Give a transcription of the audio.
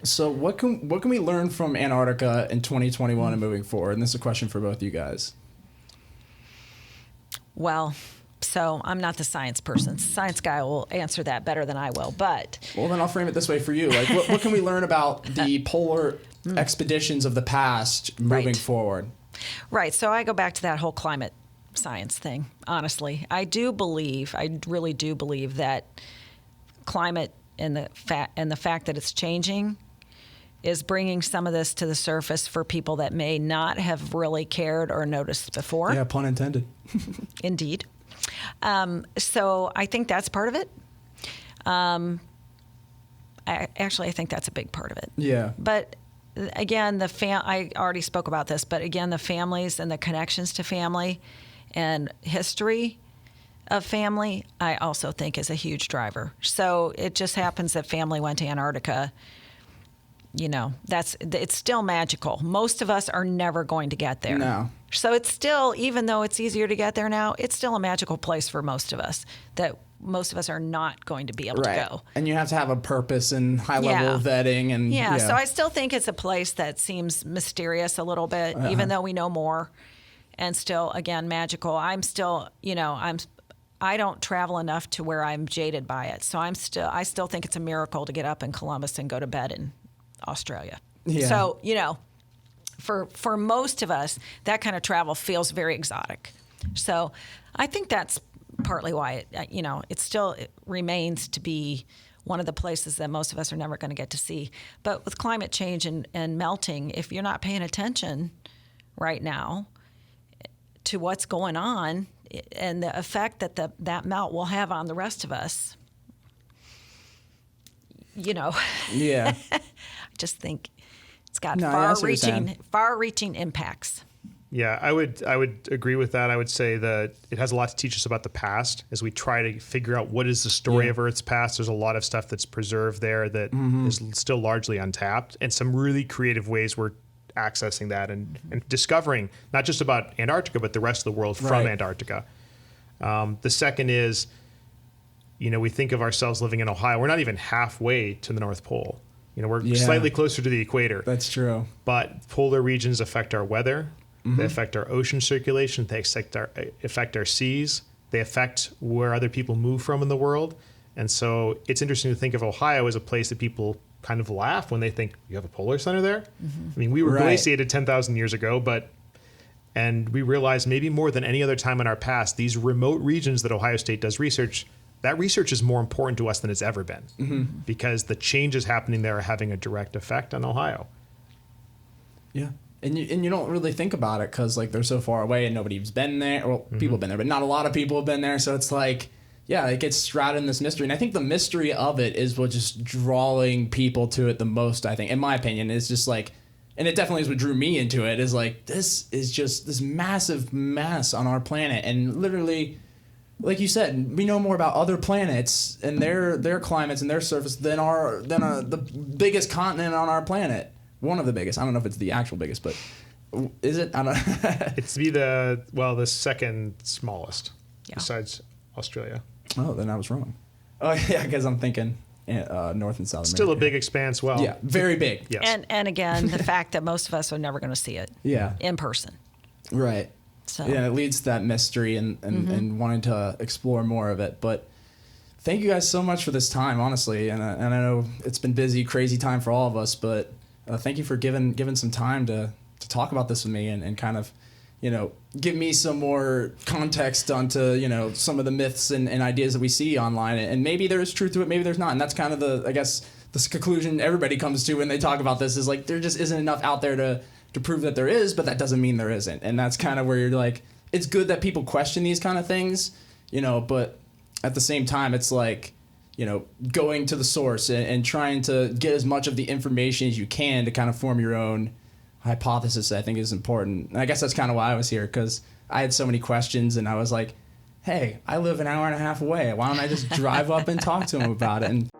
So what can we learn from Antarctica in 2021 and moving forward? And this is a question for both you guys. Well, so I'm not the science person. Science guy will answer that better than I will. But well, then I'll frame it this way for you. Like, what can we learn about the polar expeditions of the past moving forward? Right. So I go back to that whole climate science thing. Honestly, I really do believe that climate and the fact that it's changing is bringing some of this to the surface for people that may not have really cared or noticed before. Yeah, pun intended. Indeed. So I think that's part of it. I think that's a big part of it. Yeah. But again, I already spoke about this, but again, the families and the connections to family and history of family, I also think is a huge driver. So it just happens that family went to Antarctica. You know, it's still magical. Most of us are never going to get there. No. So it's still, even though it's easier to get there now, it's still a magical place for most of us that most of us are not going to be able to go. And you have to have a purpose and high-level vetting. And yeah, so I still think it's a place that seems mysterious a little bit, even though we know more, and still, again, magical. I'm still, I don't travel enough to where I'm jaded by it. So I still think it's a miracle to get up in Columbus and go to bed in Australia. Yeah. So, for most of us, that kind of travel feels very exotic. So I think that's partly why it remains to be one of the places that most of us are never going to get to see. But with climate change and melting, if you're not paying attention right now to what's going on and the effect that that melt will have on the rest of us, Yeah. I just think it's got far-reaching impacts. Yeah, I would agree with that. I would say that it has a lot to teach us about the past as we try to figure out what is the story of Earth's past. There's a lot of stuff that's preserved there that is still largely untapped, and some really creative ways we're accessing that and discovering not just about Antarctica, but the rest of the world from Antarctica. The second is, we think of ourselves living in Ohio. We're not even halfway to the North Pole. We're slightly closer to the equator. That's true. But polar regions affect our weather. They affect our ocean circulation. They affect our seas. They affect where other people move from in the world. And so it's interesting to think of Ohio as a place that people kind of laugh when they think, you have a polar center there? I mean, we were glaciated 10,000 years ago, and we realized maybe more than any other time in our past, these remote regions that Ohio State does research, that research is more important to us than it's ever been because the changes happening there are having a direct effect on Ohio. Yeah. And you don't really think about it because they're so far away and nobody's been there. Well, people have been there, but not a lot of people have been there. So it's it gets shrouded in this mystery. And I think the mystery of it is what just drawing people to it the most, I think, in my opinion, is just and it definitely is what drew me into it, is this is just this massive mess on our planet. And literally, like you said, we know more about other planets and their climates and their surface than the biggest continent on our planet. One of the biggest. I don't know if it's the actual biggest, but is it? I don't know. It's the second smallest besides Australia. Oh, then I was wrong. Oh, yeah, because I'm thinking North and South America. Still a big expanse. Well, yeah, very big. Yes. And again, the fact that most of us are never going to see it in person. Right. So. Yeah, it leads to that mystery and wanting to explore more of it. But thank you guys so much for this time, honestly. And I know it's been busy, crazy time for all of us, but thank you for giving some time to talk about this with me and kind of, give me some more context onto, some of the myths and ideas that we see online. And maybe there's truth to it, maybe there's not. And that's kind of the conclusion everybody comes to when they talk about this is there just isn't enough out there to prove that there is, but that doesn't mean there isn't. And that's kind of where you're it's good that people question these kind of things, but at the same time, it's going to the source and trying to get as much of the information as you can to kind of form your own hypothesis, I think is important. And I guess that's kind of why I was here, because I had so many questions and I was like, hey, I live an hour and a half away. Why don't I just drive up and talk to him about it? And